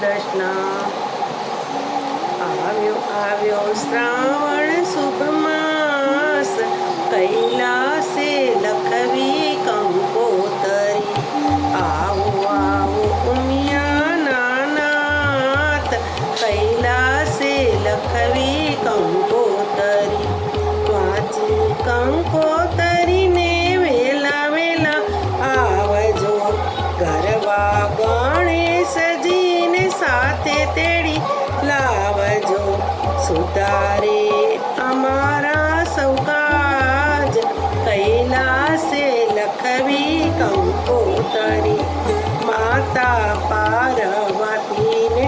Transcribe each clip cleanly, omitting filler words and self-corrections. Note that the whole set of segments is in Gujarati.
કૃષ્ણ. આવ્યો શ્રાવણ શુભ માસ, કૈલાસે લખવી કંકોતરી. આવો ઉમિયા નાનાથ, કૈલાસે લખવી કંકોતરી. વાંચી કંકોતરીને વેલા આવજો, ગરબા ગણેશજીને સાથે તેડી લાવજો. સુધારે અમારા સૌ કાજ, કૈલાસે લખવી કંકોતરી. માતા પાર્વતીને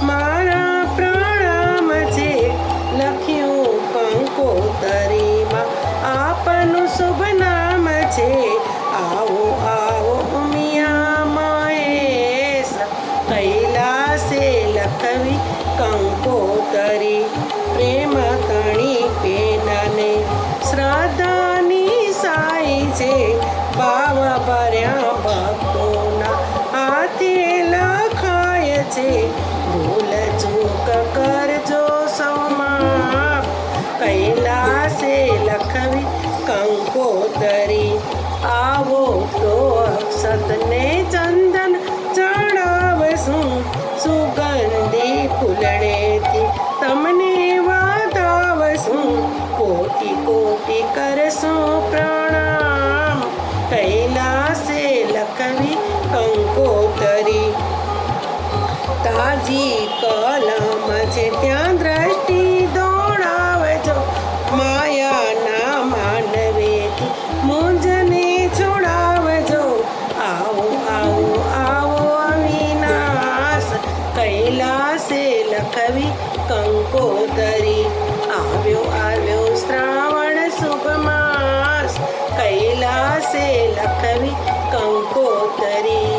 મારા પ્રણામ છે, લખ્યું કંકોતરીમાં આપનું શુભ નામ છે. આવો ઉમિયા મહેશ, કૈલાસે લખવી કંકોતરી. પ્રેમ કણી પેનને શ્રદ્ધાની સાઈ છે, ભાવ ભર્યા ભક્તોના હાથે લખાય છે. ભૂલ ચૂક કરજો સૌ માફ, કૈલાસે લખવી કંકોતરી. આવો તો અક્ષતને ચંદન ચડાવશું, સુગંધી ફૂલડેથી તમને વધાવશું. કોટી કોટી કરશું પ્રણામ, કૈલાસે લખવી કંકોતરી. તાજી કલમ છે ત્યાં દ્રષ્ટિ દોડાવજો, માયાના માનવેથી મૂંઝને છોડાવજો. આવો અવિનાશ, કૈલાસે લખવી કંકોતરી. આવ્યો શ્રાવણ શુભ માસ, કૈલાસે લખવી કંકોતરી.